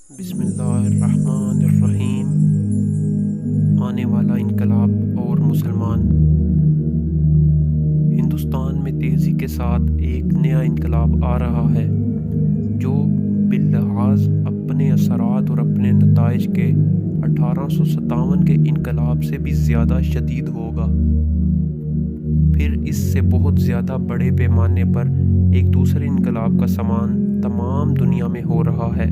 بسم اللہ الرحمن الرحیم۔ آنے والا انقلاب اور مسلمان۔ ہندوستان میں تیزی کے ساتھ ایک نیا انقلاب آ رہا ہے جو باللحاظ اپنے اثرات اور اپنے نتائج کے 1857 کے انقلاب سے بھی زیادہ شدید ہوگا۔ پھر اس سے بہت زیادہ بڑے پیمانے پر ایک دوسرے انقلاب کا سامان تمام دنیا میں ہو رہا ہے،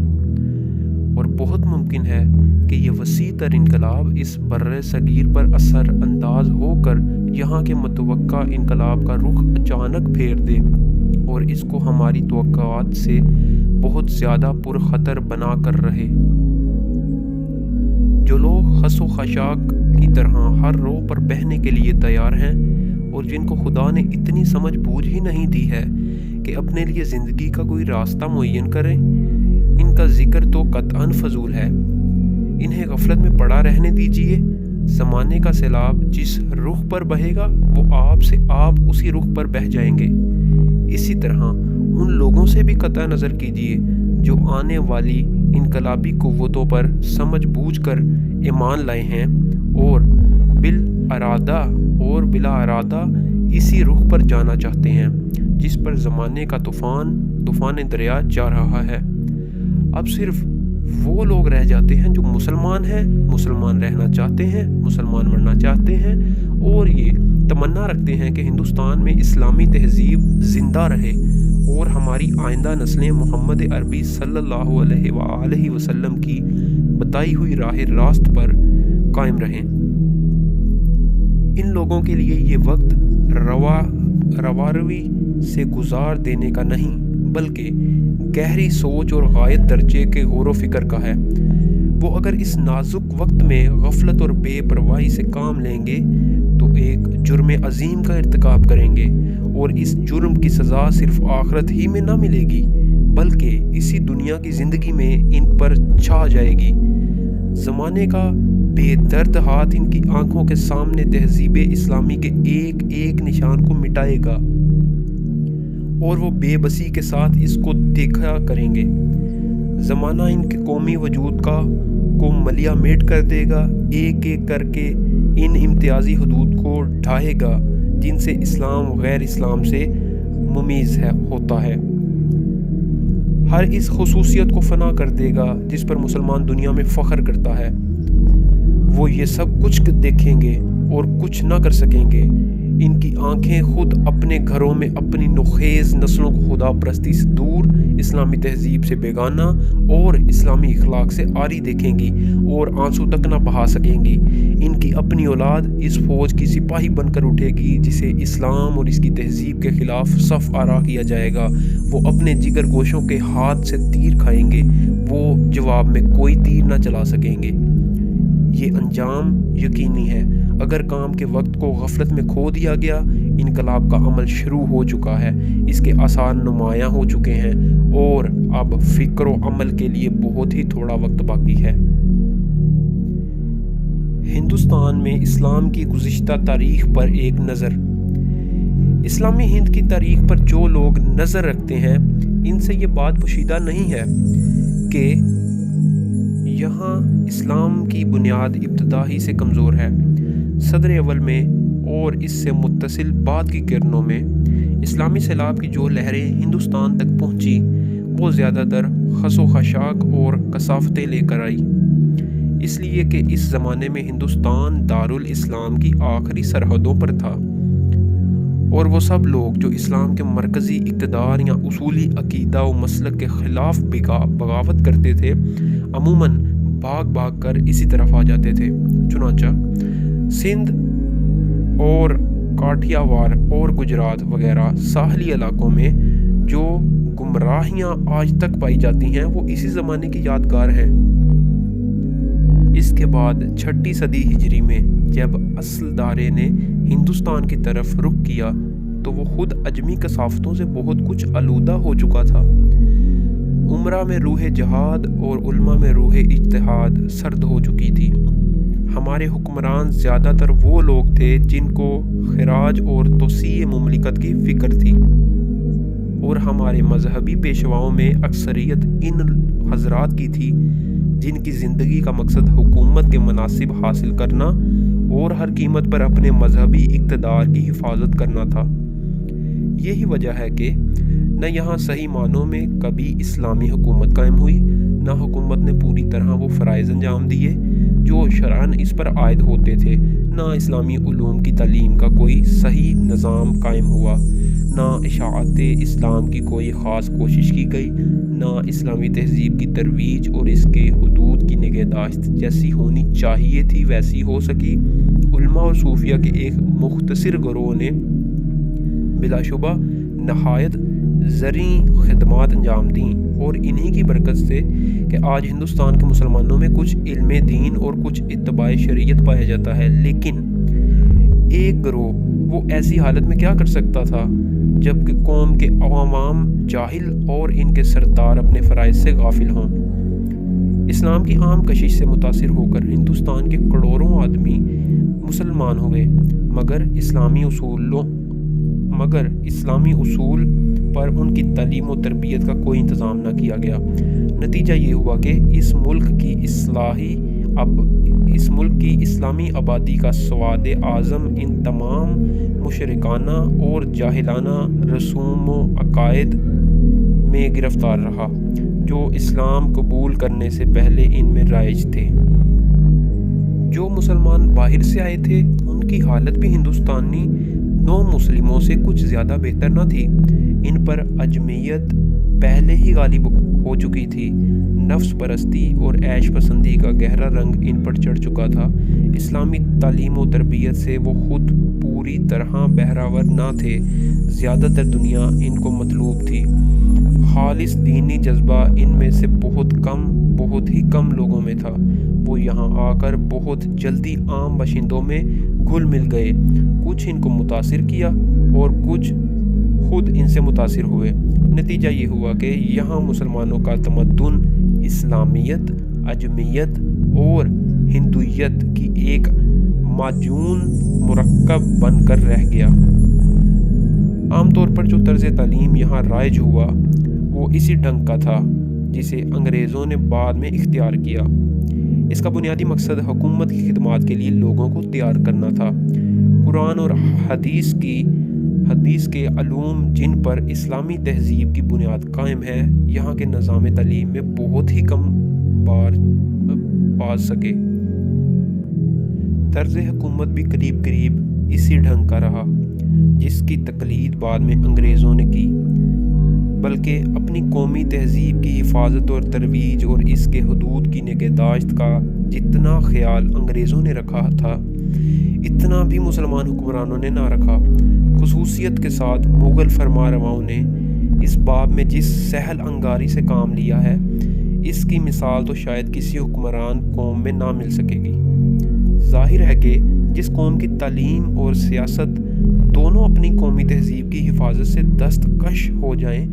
اور بہت ممکن ہے کہ یہ وسیع تر انقلاب اس بر صغیر پر اثر انداز ہو کر یہاں کے متوقع انقلاب کا رخ اچانک پھیر دے اور اس کو ہماری توقعات سے بہت زیادہ پرخطر بنا کر رہے۔ جو لوگ خس و خاشاک کی طرح ہر رو پر بہنے کے لیے تیار ہیں اور جن کو خدا نے اتنی سمجھ بوجھ ہی نہیں دی ہے کہ اپنے لیے زندگی کا کوئی راستہ معین کریں، ان کا ذکر تو قطعاً فضول ہے۔ انہیں غفلت میں پڑا رہنے دیجیے۔ زمانے کا سیلاب جس رخ پر بہے گا وہ آپ سے آپ اسی رخ پر بہہ جائیں گے۔ اسی طرح ان لوگوں سے بھی قطع نظر کیجیے جو آنے والی انقلابی قوتوں پر سمجھ بوجھ کر ایمان لائے ہیں اور بلا ارادہ اسی رخ پر جانا چاہتے ہیں جس پر زمانے کا طوفان دریا جا رہا ہے۔ اب صرف وہ لوگ رہ جاتے ہیں جو مسلمان ہیں، مسلمان رہنا چاہتے ہیں، مسلمان مرنا چاہتے ہیں اور یہ تمنا رکھتے ہیں کہ ہندوستان میں اسلامی تہذیب زندہ رہے اور ہماری آئندہ نسلیں محمد عربی صلی اللہ علیہ وآلہ وسلم کی بتائی ہوئی راہ راست پر قائم رہیں۔ ان لوگوں کے لیے یہ وقت رواروی سے گزار دینے کا نہیں بلکہ گہری سوچ اور غایت درجے کے غور و فکر کا ہے۔ وہ اگر اس نازک وقت میں غفلت اور بے پرواہی سے کام لیں گے تو ایک جرم عظیم کا ارتکاب کریں گے، اور اس جرم کی سزا صرف آخرت ہی میں نہ ملے گی بلکہ اسی دنیا کی زندگی میں ان پر چھا جائے گی۔ زمانے کا بے درد ہاتھ ان کی آنکھوں کے سامنے تہذیب اسلامی کے ایک ایک نشان کو مٹائے گا اور وہ بے بسی کے ساتھ اس کو دیکھا کریں گے۔ زمانہ ان کے قومی وجود کو ملیا میٹ کر دے گا، ایک ایک کر کے ان امتیازی حدود کو ڈھائے گا جن سے اسلام غیر اسلام سے ممیز ہوتا ہے۔ ہر اس خصوصیت کو فنا کر دے گا جس پر مسلمان دنیا میں فخر کرتا ہے۔ وہ یہ سب کچھ دیکھیں گے اور کچھ نہ کر سکیں گے۔ ان کی آنکھیں خود اپنے گھروں میں اپنی نوخیز نسلوں کو خدا پرستی سے دور، اسلامی تہذیب سے بیگانہ اور اسلامی اخلاق سے عاری دیکھیں گی اور آنسو تک نہ بہا سکیں گی۔ ان کی اپنی اولاد اس فوج کی سپاہی بن کر اٹھے گی جسے اسلام اور اس کی تہذیب کے خلاف صف آرا کیا جائے گا۔ وہ اپنے جگر گوشوں کے ہاتھ سے تیر کھائیں گے، وہ جواب میں کوئی تیر نہ چلا سکیں گے۔ یہ انجام یقینی ہے۔ اگر کام کے وقت کو غفلت میں کھو دیا گیا، انقلاب کا عمل شروع ہو چکا ہے، اس کے آثار نمایاں ہو چکے ہیں اور اب فکر و عمل کے لیے بہت ہی تھوڑا وقت باقی ہے۔ ہندوستان میں اسلام کی گزشتہ تاریخ پر ایک نظر۔ اسلامی ہند کی تاریخ پر جو لوگ نظر رکھتے ہیں ان سے یہ بات پوشیدہ نہیں ہے کہ یہاں اسلام کی بنیاد ابتدا ہی سے کمزور ہے۔ صدر اول میں اور اس سے متصل بعد کی قرنوں میں اسلامی سیلاب کی جو لہریں ہندوستان تک پہنچی وہ زیادہ تر خس و خاشاک اور کثافتیں لے کر آئی، اس لیے کہ اس زمانے میں ہندوستان دارالاسلام کی آخری سرحدوں پر تھا، اور وہ سب لوگ جو اسلام کے مرکزی اقتدار یا اصولی عقیدہ و مسلک کے خلاف بغاوت کرتے تھے عموماً بھاگ کر اسی طرف آ جاتے تھے۔ چنانچہ سندھ اور کاٹھیاوار اور گجرات وغیرہ ساحلی علاقوں میں جو گمراہیاں آج تک پائی جاتی ہیں وہ اسی زمانے کی یادگار ہیں۔ اس کے بعد 6 صدی ہجری میں جب اصل دارے نے ہندوستان کی طرف رخ کیا تو وہ خود اجمی کثافتوں سے بہت کچھ آلودہ ہو چکا تھا۔ عمرہ میں روح جہاد اور علماء میں روح اجتہاد سرد ہو چکی تھی۔ ہمارے حکمران زیادہ تر وہ لوگ تھے جن کو خراج اور توسیع مملکت کی فکر تھی۔ اور ہمارے مذہبی پیشواؤں میں اکثریت ان حضرات کی تھی جن کی زندگی کا مقصد حکومت کے مناصب حاصل کرنا اور ہر قیمت پر اپنے مذہبی اقتدار کی حفاظت کرنا تھا۔ یہی وجہ ہے کہ نہ یہاں صحیح معنوں میں کبھی اسلامی حکومت قائم ہوئی، نہ حکومت نے پوری طرح وہ فرائض انجام دیے جو شرعاً اس پر عائد ہوتے تھے، نہ اسلامی علوم کی تعلیم کا کوئی صحیح نظام قائم ہوا، نہ اشاعت اسلام کی کوئی خاص کوشش کی گئی، نہ اسلامی تہذیب کی ترویج اور اس کے حدود کی نگہداشت جیسی ہونی چاہیے تھی ویسی ہو سکی۔ علماء اور صوفیہ کے ایک مختصر گروہ نے بلا شبہ نہایت زرعی خدمات انجام دیں، اور انہی کی برکت سے کہ آج ہندوستان کے مسلمانوں میں کچھ علم دین اور کچھ اتباع شریعت پایا جاتا ہے۔ لیکن ایک گروہ وہ ایسی حالت میں کیا کر سکتا تھا جب کہ قوم کے عوام جاہل اور ان کے سردار اپنے فرائض سے غافل ہوں۔ اسلام کی عام کشش سے متاثر ہو کر ہندوستان کے کروڑوں آدمی مسلمان ہوئے، مگر اسلامی اصول پر ان کی تعلیم و تربیت کا کوئی انتظام نہ کیا گیا۔ نتیجہ یہ ہوا کہ اس ملک کی اسلامی آبادی کا سواد اعظم ان تمام مشرکانہ اور جاہلانہ رسوم و عقائد میں گرفتار رہا جو اسلام قبول کرنے سے پہلے ان میں رائج تھے۔ جو مسلمان باہر سے آئے تھے ان کی حالت بھی ہندوستانی نو مسلموں سے کچھ زیادہ بہتر نہ تھی۔ ان پر عجمیت پہلے ہی غالب ہو چکی تھی، نفس پرستی اور عیش پسندی کا گہرا رنگ ان پر چڑھ چکا تھا۔ اسلامی تعلیم و تربیت سے وہ خود پوری طرح بہرہور نہ تھے، زیادہ تر دنیا ان کو مطلوب تھی۔ خالص دینی جذبہ ان میں سے بہت ہی کم لوگوں میں تھا۔ وہ یہاں آ کر بہت جلدی عام باشندوں میں گھل مل گئے، کچھ ان کو متاثر کیا اور کچھ خود ان سے متاثر ہوئے۔ نتیجہ یہ ہوا کہ یہاں مسلمانوں کا تمدن اسلامیت، عجمیت اور ہندویت کی ایک معجون مرکب بن کر رہ گیا۔ عام طور پر جو طرز تعلیم یہاں رائج ہوا وہ اسی ڈھنگ کا تھا جسے انگریزوں نے بعد میں اختیار کیا۔ اس کا بنیادی مقصد حکومت کی خدمات کے لیے لوگوں کو تیار کرنا تھا۔ قرآن اور حدیث کے علوم جن پر اسلامی تہذیب کی بنیاد قائم ہے یہاں کے نظام تعلیم میں بہت ہی کم بار پا سکے۔ طرز حکومت بھی قریب اسی ڈھنگ کا رہا جس کی تقلید بعد میں انگریزوں نے کی، بلکہ اپنی قومی تہذیب کی حفاظت اور ترویج اور اس کے حدود کی نگہداشت کا جتنا خیال انگریزوں نے رکھا تھا اتنا بھی مسلمان حکمرانوں نے نہ رکھا۔ خصوصیت کے ساتھ مغل فرمانرواؤں نے اس باب میں جس سہل انگاری سے کام لیا ہے اس کی مثال تو شاید کسی حکمران قوم میں نہ مل سکے گی۔ ظاہر ہے کہ جس قوم کی تعلیم اور سیاست دونوں اپنی قومی تہذیب کی حفاظت سے دستکش ہو جائیں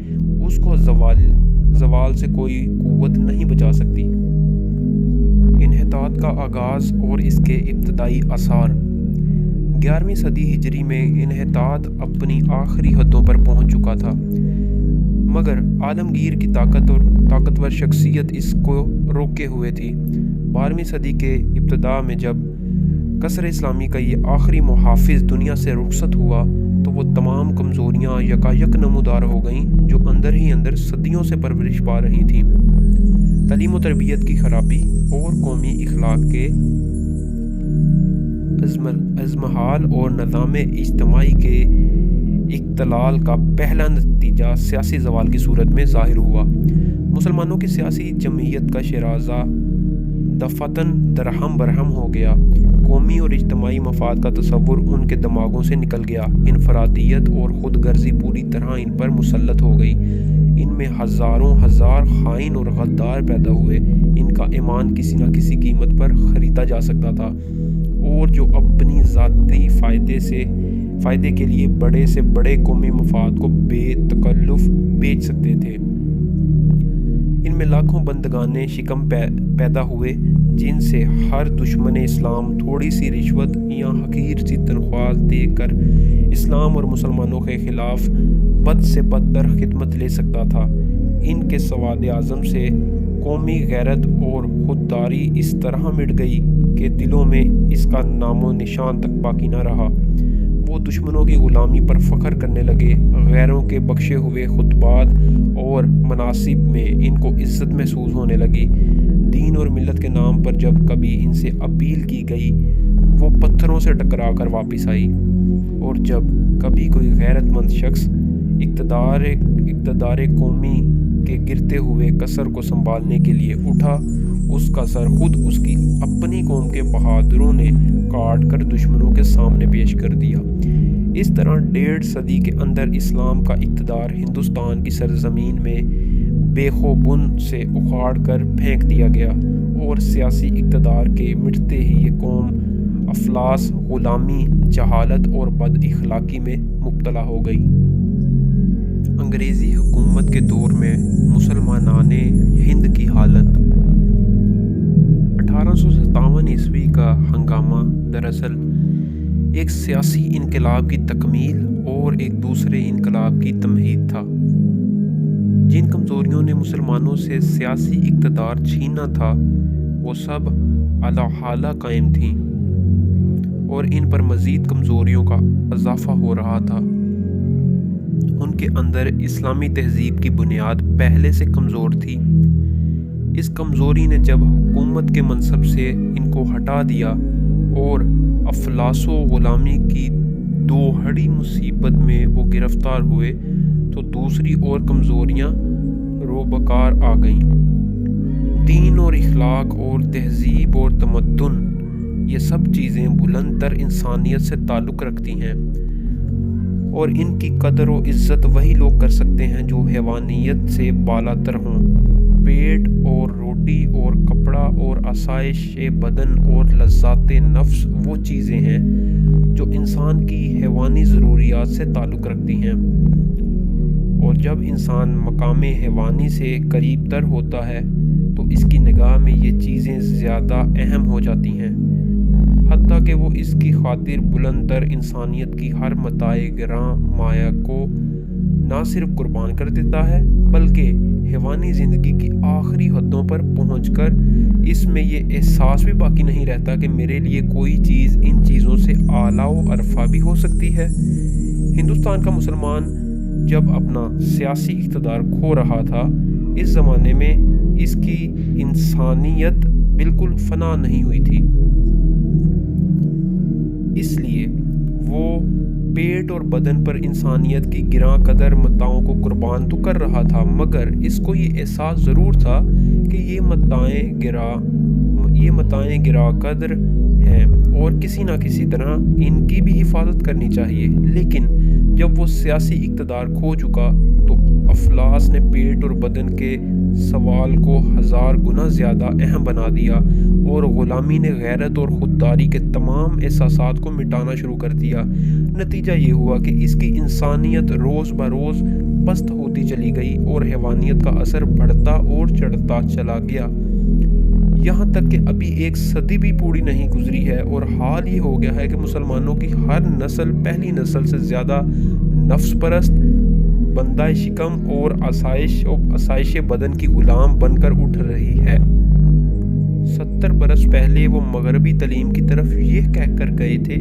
اس کو زوال سے کوئی قوت نہیں بچا سکتی۔ انحطاط کا آغاز اور اس کے ابتدائی آثار۔ 11ویں صدی ہجری میں انحطاط اپنی آخری حدوں پر پہنچ چکا تھا، مگر عالمگیر کی طاقتور شخصیت اس کو روکے ہوئے تھی۔ 12ویں صدی کے ابتدا میں جب قصر اسلامی کا یہ آخری محافظ دنیا سے رخصت ہوا تو وہ تمام کمزوریاں یکایک نمودار ہو گئیں جو اندر ہی اندر صدیوں سے پرورش پا رہی تھیں۔ تعلیم و تربیت کی خرابی اور قومی اخلاق کے ازمحال اور نظام اجتماعی کے اختلال کا پہلا نتیجہ سیاسی زوال کی صورت میں ظاہر ہوا۔ مسلمانوں کی سیاسی جمعیت کا شیرازہ دفعتاً درہم برہم ہو گیا۔ قومی اور اجتماعی مفاد کا تصور ان کے دماغوں سے نکل گیا۔ انفرادیت اور خود غرضی پوری طرح ان پر مسلط ہو گئی۔ ان میں ہزاروں ہزار خائن اور غدار پیدا ہوئے۔ ان کا ایمان کسی نہ کسی قیمت پر خریدا جا سکتا تھا اور جو اپنی ذاتی فائدے کے لیے بڑے سے بڑے قومی مفاد کو بے تکلف بیچ سکتے تھے۔ ان میں لاکھوں بندگان شکم پیدا ہوئے جن سے ہر دشمن اسلام تھوڑی سی رشوت یا حقیر سی تنخواہ دے کر اسلام اور مسلمانوں کے خلاف بد سے بدتر خدمت لے سکتا تھا۔ ان کے سواد اعظم سے قومی غیرت اور خودداری اس طرح مٹ گئی کہ دلوں میں اس کا نام و نشان تک باقی نہ رہا۔ وہ دشمنوں کی غلامی پر فخر کرنے لگے، غیروں کے بخشے ہوئے خطبات اور مناصب میں ان کو عزت محسوس ہونے لگی۔ دین اور ملت کے نام پر جب کبھی ان سے اپیل کی گئی، وہ پتھروں سے ٹکرا کر واپس آئی، اور جب کبھی کوئی غیرت مند شخص اقتدار قومی کے گرتے ہوئے قصر کو سنبھالنے کے لیے اٹھا، اس کا سر خود اس کی اپنی قوم کے بہادروں نے کاٹ کر دشمنوں کے سامنے پیش کر دیا۔ اس طرح 1.5 صدی کے اندر اسلام کا اقتدار ہندوستان کی سرزمین میں بے خو بن سے اکھاڑ کر پھینک دیا گیا، اور سیاسی اقتدار کے مٹتے ہی یہ قوم افلاس، غلامی، جہالت اور بد اخلاقی میں مبتلا ہو گئی۔ انگریزی حکومت کے دور میں مسلمانان ہند کی حالت۔ 1857 عیسوی کا ہنگامہ دراصل ایک سیاسی انقلاب کی تکمیل اور ایک دوسرے انقلاب کی تمہید تھا۔ جن کمزوریوں نے مسلمانوں سے سیاسی اقتدار چھینا تھا، وہ سب اعلیٰ حالہ قائم تھیں، اور ان پر مزید کمزوریوں کا اضافہ ہو رہا تھا۔ ان کے اندر اسلامی تہذیب کی بنیاد پہلے سے کمزور تھی۔ اس کمزوری نے جب حکومت کے منصب سے ان کو ہٹا دیا اور افلاس و غلامی کی دوہری مصیبت میں وہ گرفتار ہوئے، تو دوسری اور کمزوریاں روبکار آ گئیں۔ دین اور اخلاق اور تہذیب اور تمدن، یہ سب چیزیں بلند تر انسانیت سے تعلق رکھتی ہیں، اور ان کی قدر و عزت وہی لوگ کر سکتے ہیں جو حیوانیت سے بالاتر ہوں۔ پیٹ اور روٹی اور کپڑا اور آسائش بدن اور لذات نفس وہ چیزیں ہیں جو انسان کی حیوانی ضروریات سے تعلق رکھتی ہیں، اور جب انسان مقام حیوانی سے قریب تر ہوتا ہے تو اس کی نگاہ میں یہ چیزیں زیادہ اہم ہو جاتی ہیں، حتیٰ کہ وہ اس کی خاطر بلند تر انسانیت کی ہر متاع گراں مایہ کو نہ صرف قربان کر دیتا ہے، بلکہ حیوانی زندگی کی آخری حدوں پر پہنچ کر اس میں یہ احساس بھی باقی نہیں رہتا کہ میرے لیے کوئی چیز ان چیزوں سے اعلیٰ و ارفع بھی ہو سکتی ہے۔ ہندوستان کا مسلمان جب اپنا سیاسی اقتدار کھو رہا تھا، اس زمانے میں اس کی انسانیت بالکل فنا نہیں ہوئی تھی۔ اس لیے وہ پیٹ اور بدن پر انسانیت کی گراں قدر متاعوں کو قربان تو کر رہا تھا، مگر اس کو یہ احساس ضرور تھا کہ یہ متاعیں گراں قدر ہیں اور کسی نہ کسی طرح ان کی بھی حفاظت کرنی چاہیے۔ لیکن جب وہ سیاسی اقتدار کھو چکا تو افلاس نے پیٹ اور بدن کے سوال کو 1000 گنا زیادہ اہم بنا دیا، اور غلامی نے غیرت اور خودداری کے تمام احساسات کو مٹانا شروع کر دیا۔ نتیجہ یہ ہوا کہ اس کی انسانیت روز بروز پست ہوتی چلی گئی، اور حیوانیت کا اثر بڑھتا اور چڑھتا چلا گیا، یہاں تک کہ ابھی 1 صدی بھی پوری نہیں گزری ہے، اور حال یہ ہو گیا ہے کہ مسلمانوں کی ہر نسل پہلی نسل سے زیادہ نفس پرست، بندہ شکم اور آسائش بدن کی غلام بن کر اٹھ رہی ہے۔ 70 برس پہلے وہ مغربی تعلیم کی طرف یہ کہہ کر گئے تھے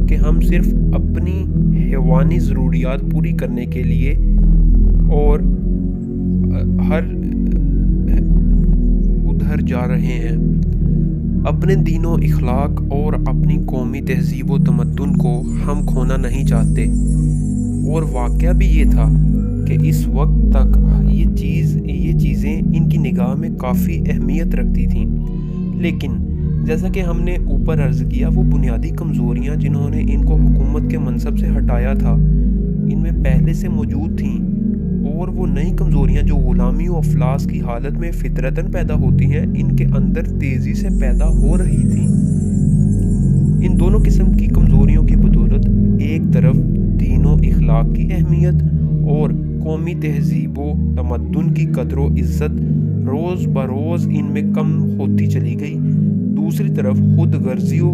کہ ہم صرف اپنی حیوانی ضروریات پوری کرنے کے لیے اور ادھر جا رہے ہیں، اپنے دین و اخلاق اور اپنی قومی تہذیب و تمدن کو ہم کھونا نہیں چاہتے۔ اور واقعہ بھی یہ تھا کہ اس وقت تک یہ چیزیں ان کی نگاہ میں کافی اہمیت رکھتی تھیں، لیکن جیسا کہ ہم نے اوپر عرض کیا، وہ بنیادی کمزوریاں جنہوں نے ان کو حکومت کے منصب سے ہٹایا تھا، ان میں پہلے سے موجود تھیں، اور وہ نئی کمزوریاں جو غلامی و افلاس کی حالت میں فطرتاً پیدا ہوتی ہیں، ان کے اندر تیزی سے پیدا ہو رہی تھیں۔ ان دونوں قسم کی کمزوریوں کی بدولت ایک طرف دین و اخلاق کی اہمیت اور قومی تہذیب و تمدن کی قدر و عزت روز بروز ان میں کم ہوتی چلی گئی، دوسری طرف خود غرضی و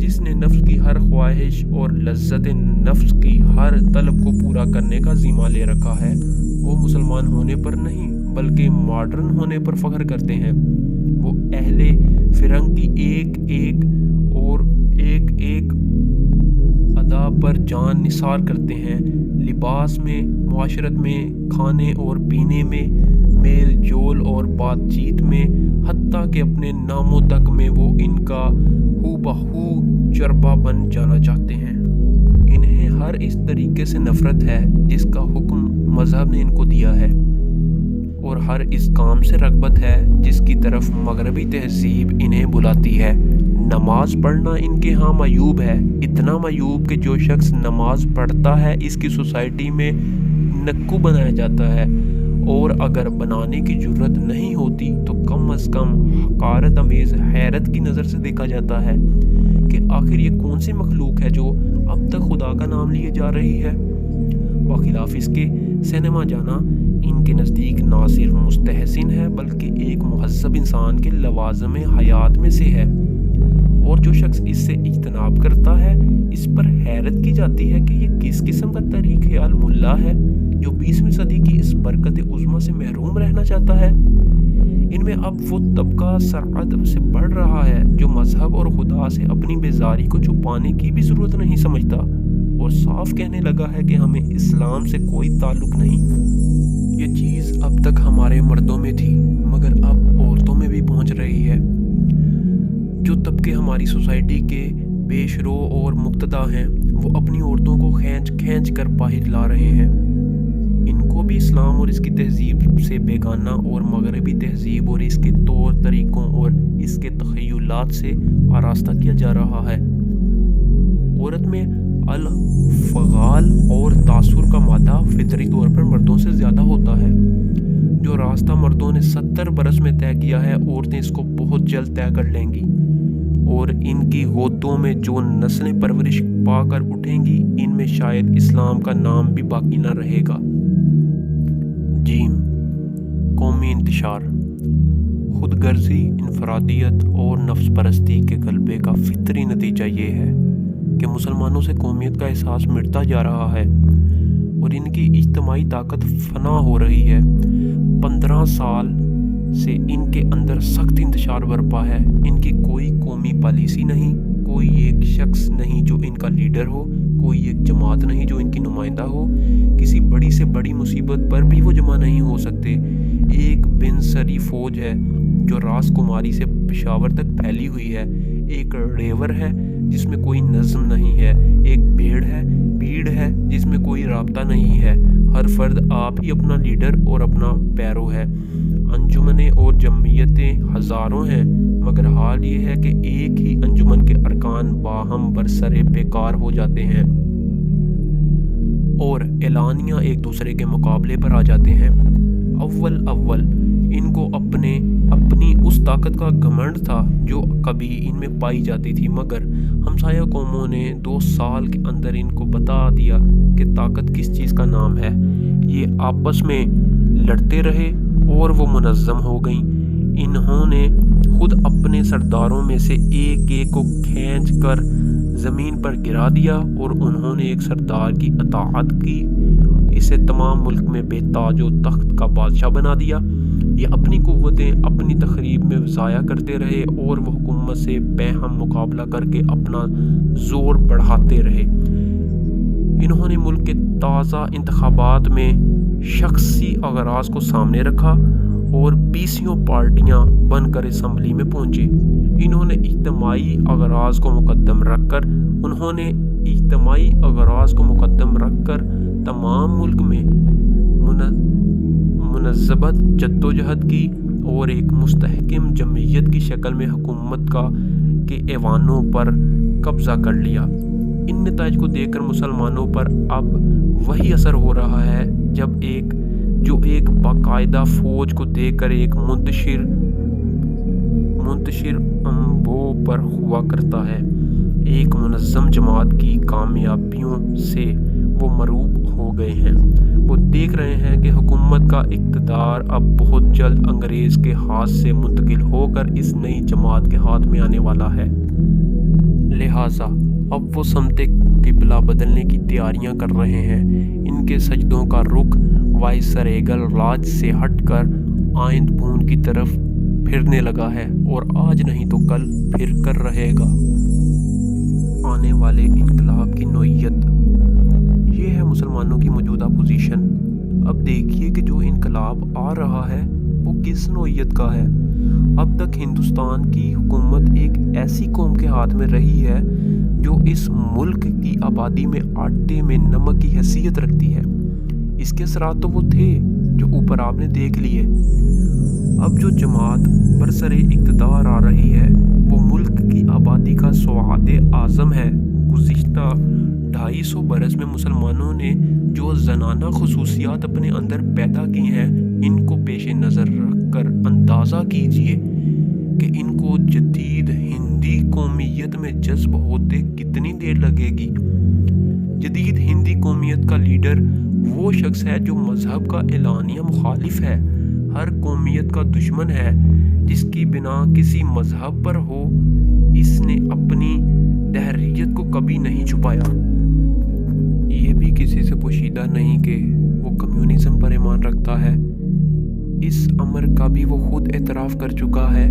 جس نے نفس کی ہر خواہش اور لذت نفس کی ہر طلب کو پورا کرنے کا ذمہ لے رکھا ہے، وہ مسلمان ہونے پر نہیں بلکہ ماڈرن ہونے پر فخر کرتے ہیں۔ وہ اہل فرنگ کی ایک ایک ادا پر جان نثار کرتے ہیں، لباس میں، معاشرت میں، کھانے اور پینے میں، میل جول اور بات چیت میں، حتیٰ کہ اپنے ناموں تک میں وہ ان کا ہو بہو چربا بن جانا چاہتے ہیں۔ انہیں ہر اس طریقے سے نفرت ہے جس کا حکم مذہب نے ان کو دیا ہے، اور ہر اس کام سے رغبت ہے جس کی طرف مغربی تہذیب انہیں بلاتی ہے۔ نماز پڑھنا ان کے ہاں معیوب ہے، اتنا معیوب کہ جو شخص نماز پڑھتا ہے اس کی سوسائٹی میں نکو بنایا جاتا ہے، اور اگر بنانے کی جرت نہیں ہوتی تو کم از کم حقارت امیز حیرت کی نظر سے دیکھا جاتا ہے کہ آخر یہ کون سی مخلوق ہے جو اب تک خدا کا نام لیے جا رہی ہے۔ بخلاف اس کے سینما جانا ان کے نزدیک نہ صرف مستحسن ہے بلکہ ایک مہذب انسان کے لوازم حیات میں سے ہے، اور جو شخص اس سے اجتناب کرتا ہے اس پر حیرت کی جاتی ہے کہ یہ کس قسم کا طریق خیال ملا ہے جو 20ویں صدی کی اس برکت عظمی سے محروم رہنا چاہتا ہے۔ ان میں اب وہ طبقہ سرعت سے بڑھ رہا ہے جو مذہب اور خدا سے اپنی بیزاری کو چھپانے کی بھی ضرورت نہیں سمجھتا، اور صاف کہنے لگا ہے کہ ہمیں اسلام سے کوئی تعلق نہیں۔ یہ چیز اب تک ہمارے مردوں میں تھی مگر اب عورتوں میں بھی پہنچ رہی ہے۔ جو طبقے ہماری سوسائٹی کے پیش رو اور مقتدا ہیں وہ اپنی عورتوں کو کھینچ کر باہر لا رہے ہیں۔ ان کو بھی اسلام اور اس کی تہذیب سے بیگانہ اور مغربی تہذیب اور اس کے طور طریقوں اور اس کے تخیلات سے آراستہ کیا جا رہا ہے۔ عورت میں الفغال اور تاثر کا مادہ فطری طور پر مردوں سے زیادہ ہوتا ہے۔ جو راستہ مردوں نے 70 برس میں طے کیا ہے عورتیں اس کو بہت جلد طے کر لیں گی، اور ان کی گودوں میں جو نسلیں پرورش پا کر اٹھیں گی ان میں شاید اسلام کا نام بھی باقی نہ رہے گا۔ جیم قومی انتشار خود غرضی، انفرادیت اور نفس پرستی کے غلبے کا فطری نتیجہ یہ ہے کہ مسلمانوں سے قومیت کا احساس مٹتا جا رہا ہے اور ان کی اجتماعی طاقت فنا ہو رہی ہے۔ 15 سال سے ان کے اندر سخت انتشار برپا ہے۔ ان کی کوئی قومی پالیسی نہیں، کوئی ایک شخص نہیں جو ان کا لیڈر ہو، کوئی ایک جماعت نہیں جو ان کی نمائندہ ہو، کسی بڑی سے بڑی مصیبت پر بھی وہ جمع نہیں ہو سکتے۔ ایک بن سری فوج ہے جو راس کماری سے پشاور تک پھیلی ہوئی ہے، ایک ریور ہے جس میں کوئی نظم نہیں ہے، ایک بھیڑ ہے جس میں کوئی رابطہ نہیں ہے۔ ہر فرد آپ ہی اپنا لیڈر اور اپنا پیرو ہے۔ انجمنیں اور جمعیتیں ہزاروں ہیں مگر حال یہ ہے کہ ایک ہی انجمن کے ارکان باہم برسرے بیکار ہو جاتے ہیں اور اعلانیہ ایک دوسرے کے مقابلے پر آ جاتے ہیں۔ اول ان کو اپنی اس طاقت کا گھمنڈ تھا جو کبھی ان میں پائی جاتی تھی، مگر ہمسایہ قوموں نے 2 سال کے اندر ان کو بتا دیا کہ طاقت کس چیز کا نام ہے۔ یہ آپس میں لڑتے رہے اور وہ منظم ہو گئیں۔ انہوں نے خود اپنے سرداروں میں سے ایک کو کھینچ کر زمین پر گرا دیا اور انہوں نے ایک سردار کی اطاعت کی، اسے تمام ملک میں بے تاج و تخت کا بادشاہ بنا دیا۔ یہ اپنی قوتیں اپنی تخریب میں ضائع کرتے رہے اور وہ حکومت سے باہم مقابلہ کر کے اپنا زور بڑھاتے رہے۔ انہوں نے ملک کے تازہ انتخابات میں شخصی اغراض کو سامنے رکھا اور 20 پارٹیاں بن کر اسمبلی میں پہنچے۔ انہوں نے اجتماعی اغراض کو مقدم رکھ کر تمام ملک میں منظمت جدوجہد کی اور ایک مستحکم جمعیت کی شکل میں حکومت کے ایوانوں پر قبضہ کر لیا۔ ان نتائج کو دیکھ کر مسلمانوں پر اب وہی اثر ہو رہا ہے جو ایک باقاعدہ فوج کو دیکھ کر ایک منتشر انبوہ پر ہوا کرتا ہے۔ ایک منظم جماعت کی کامیابیوں سے وہ مرعوب ہو گئے ہیں۔ وہ دیکھ رہے ہیں کہ حکومت کا اقتدار اب بہت جلد انگریز کے ہاتھ سے منتقل ہو کر اس نئی جماعت کے ہاتھ میں آنے والا ہے۔ لہٰذا اب وہ سمت قبلہ بدلنے کی تیاریاں کر رہے ہیں۔ ان کے سجدوں کا رخ وائسریگل راج سے ہٹ کر آئند بھون کی طرف پھرنے لگا ہے، اور آج نہیں تو کل پھر کر رہے گا۔ آنے والے انقلاب کی نوعیت، یہ ہے مسلمانوں کی موجودہ پوزیشن۔ اب دیکھیے کہ جو انقلاب آ رہا ہے وہ کس نوعیت کا ہے۔ اب تک ہندوستان کی حکومت ایک ایسی قوم کے ہاتھ میں رہی ہے جو اس ملک کی آبادی میں آٹے میں نمک کی حیثیت رکھتی ہے۔ اس کے اثرات تو وہ تھے جو اوپر آپ نے دیکھ لیے۔ اب جو جماعت برسر اقتدار آ رہی ہے وہ ملک کی آبادی کا سواد اعظم ہے۔ گزشتہ 250 برس میں مسلمانوں نے جو زنانہ خصوصیات اپنے اندر پیدا کی ہیں، ان کو پیش نظر رکھ کر اندازہ کیجئے کہ ان کو جدید ہندی قومیت میں جذب ہوتے کتنی دیر لگے گی۔ جدید ہندی قومیت کا لیڈر وہ شخص ہے جو مذہب کا اعلانیہ مخالف ہے، ہر قومیت کا دشمن ہے، جس کی بنا کسی مذہب پر ہو۔ اس نے اپنی دہریت کو کبھی نہیں چھپایا۔ یہ بھی کسی سے پوشیدہ نہیں کہ وہ کمیونزم پر ایمان رکھتا ہے۔ اس امر کا بھی وہ خود اعتراف کر چکا ہے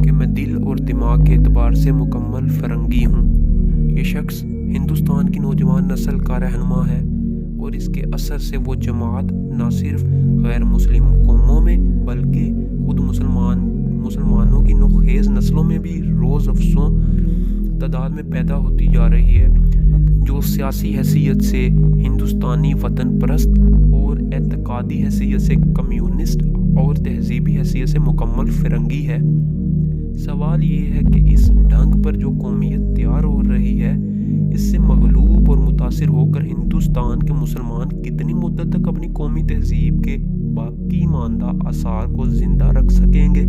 کہ میں دل اور دماغ کے اعتبار سے مکمل فرنگی ہوں۔ یہ شخص ہندوستان کی نوجوان نسل کا رہنما ہے، اور اس کے اثر سے وہ جماعت نہ صرف غیر مسلم قوموں میں بلکہ خود مسلمانوں کی نوخیز نسلوں میں بھی روز افزوں تعداد میں پیدا ہوتی جا رہی ہے، جو سیاسی حیثیت سے ہندوستانی وطن پرست اور اعتقادی حیثیت سے کمیونسٹ اور تہذیبی حیثیت سے مکمل فرنگی ہے۔ سوال یہ ہے کہ اس ڈھنگ پر جو قومیت تیار ہو رہی ہے، اس سے مغلوب اور متاثر ہو کر ہندوستان کے مسلمان کتنی مدت تک اپنی قومی تہذیب کے باقی ماندہ آثار کو زندہ رکھ سکیں گے؟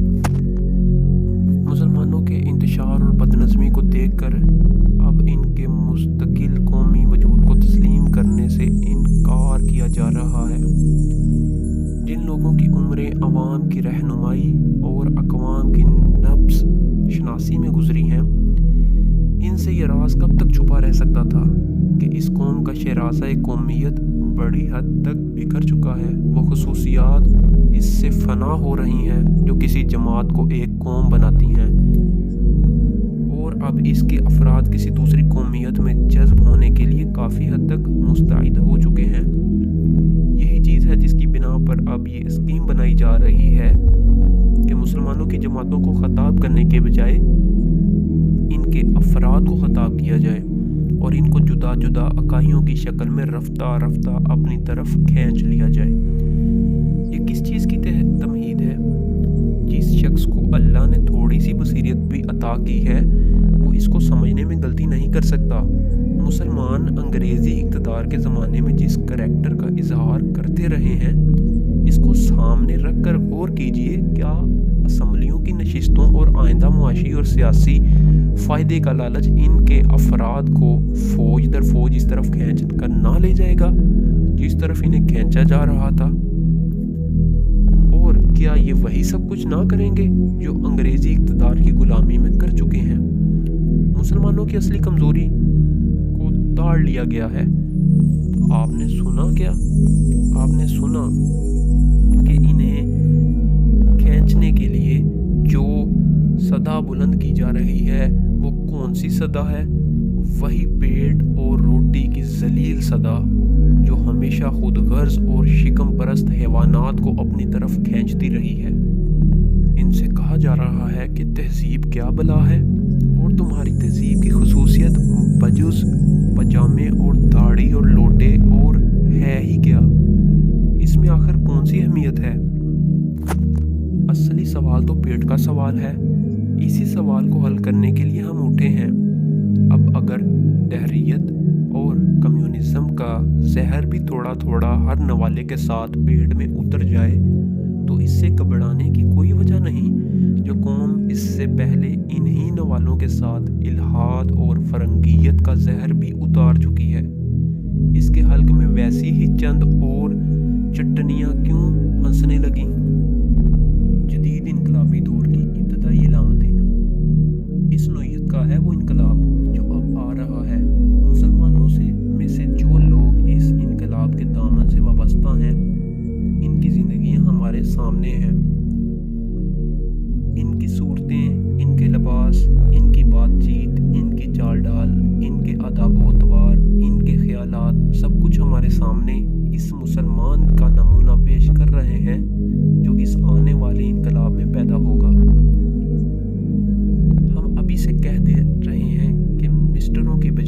مسلمانوں کے انتشار اور بدنظمی کو دیکھ کر اب ان کے مستقل قومی وجود کو تسلیم کرنے سے انکار کیا جا رہا ہے۔ جن لوگوں کی عمریں عوام کی رہنمائی اور اقوام کی نفس شناسی میں گزری ہیں، ان سے یہ راز کب تک چھپا رہ سکتا تھا کہ اس قوم کا شیرازہ قومیت بڑی حد تک بکھر چکا ہے۔ وہ خصوصیات اس سے فنا ہو رہی ہیں جو کسی جماعت کو ایک قوم بناتی ہیں، اور اب اس کے افراد کسی دوسری قومیت میں جذب ہونے کے لیے کافی حد تک مستعد ہو چکے ہیں۔ یہی چیز ہے جس کی بنا پر اب یہ اسکیم بنائی جا رہی ہے کہ مسلمانوں کی جماعتوں کو خطاب کرنے کے بجائے ان کے افراد کو خطاب کیا جائے اور ان کو جدا جدا اکائیوں کی شکل میں رفتہ رفتہ اپنی طرف کھینچ لیا جائے۔ یہ کس چیز کی تمہید ہے؟ جس شخص کو اللہ نے تھوڑی سی بصیرت بھی عطا کی ہے، وہ اس کو سمجھنے میں غلطی نہیں کر سکتا۔ مسلمان انگریزی اقتدار کے زمانے میں جس کریکٹر کا اظہار کرتے رہے ہیں، اس کو سامنے رکھ کر غور کیجئے، کیا اسمبلیوں کی نشستوں اور آئندہ معاشی اور سیاسی فائدے کا لالچ ان کے افراد کو فوج در فوج اس طرف کھینچ کر نہ لے جائے گا جس طرف انہیں کھینچا جا رہا تھا؟ اور کیا یہ وہی سب کچھ نہ کریں گے جو انگریزی اقتدار کی غلامی میں کر چکے ہیں؟ مسلمانوں کی اصلی کمزوری کو تاڑ لیا گیا ہے۔ آپ نے سنا کیا؟ آپ نے سنا کہ انہیں کھینچنے کے لیے جو صدا بلند کی جا رہی ہے وہ کون سی صدا ہے؟ وہی پیٹ اور روٹی کی ذلیل صدا جو ہمیشہ خود غرض اور شکم پرست حیوانات کو اپنی طرف کھینچتی رہی ہے۔ ان سے کہا جا رہا ہے کہ تہذیب کیا بلا ہے، اور تمہاری تہذیب کی خصوصیت بجز پجامے اور داڑھی اور لوٹے اور ہے ہی کیا؟ اس میں آخر کون سی اہمیت ہے؟ اصلی سوال تو پیٹ کا سوال ہے۔ اسی سوال کو حل کرنے کے لیے ہم اٹھے ہیں۔ اب اگر دہریت اور کمیونزم کا زہر بھی تھوڑا تھوڑا ہر نوالے کے ساتھ پیٹ میں اتر جائے تو اس سے گھبرانے کی کوئی وجہ نہیں۔ جو قوم اس سے پہلے انہی نوالوں کے ساتھ الحاد اور فرنگیت کا زہر بھی اتار چکی ہے، اس کے حلق میں ویسی ہی چند اور چٹنیاں کیوں ہنسنے لگیں؟ جدید انقلابی دور کی ابتدائی علامتیں۔ اس نوعیت کا ہے وہ انقلاب جو اب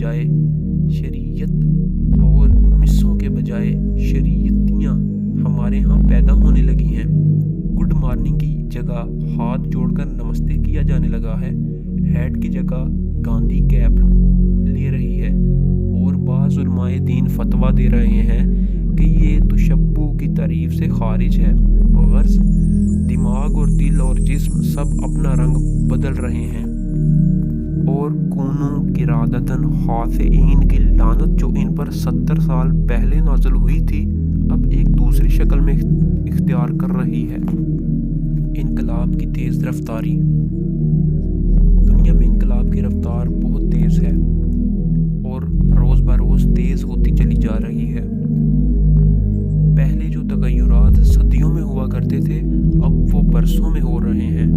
بجائے شریعت اور مصوں کے بجائے شریعتیاں ہمارے ہاں پیدا ہونے لگی ہیں۔ گڈ مارننگ کی جگہ ہاتھ جوڑ کر نمستے کیا جانے لگا ہے، ہیٹ کی جگہ گاندھی کیپ لے رہی ہے، اور بعض علماء دین فتویٰ دے رہے ہیں کہ یہ تشبہ کی تعریف سے خارج ہے۔ غرض دماغ اور دل اور جسم سب اپنا رنگ بدل رہے ہیں، اور کونوا قرادۃ خاسئین کی لعنت جو ان پر 70 سال پہلے نازل ہوئی تھی اب ایک دوسری شکل میں اختیار کر رہی ہے۔ انقلاب کی تیز رفتاری۔ دنیا میں انقلاب کی رفتار بہت تیز ہے اور روز بروز تیز ہوتی چلی جا رہی ہے۔ پہلے جو تغیرات صدیوں میں ہوا کرتے تھے اب وہ برسوں میں ہو رہے ہیں۔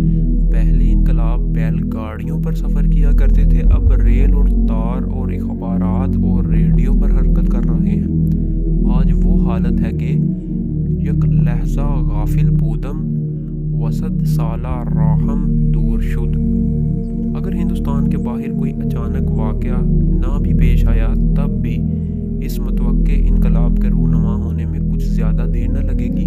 پہلے انقلاب بیل گاڑیوں پر سفر کیا کرتے تھے، اب ریل اور تار اور اخبارات اور ریڈیو پر حرکت کر رہے ہیں۔ آج وہ حالت ہے کہ یک لحظہ غافل بودم وصد سالہ راہم دور شد۔ اگر ہندوستان کے باہر کوئی اچانک واقعہ نہ بھی پیش آیا تب بھی اس متوقع انقلاب کے رونما ہونے میں کچھ زیادہ دیر نہ لگے گی،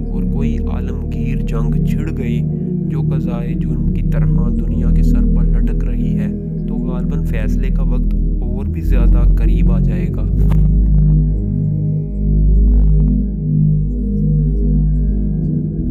اور کوئی عالمگیر جنگ چھڑ گئی جو قضائے جرم کی طرح دنیا کے سر پر لٹک رہی ہے تو غالباً فیصلے کا وقت اور بھی زیادہ قریب آ جائے گا۔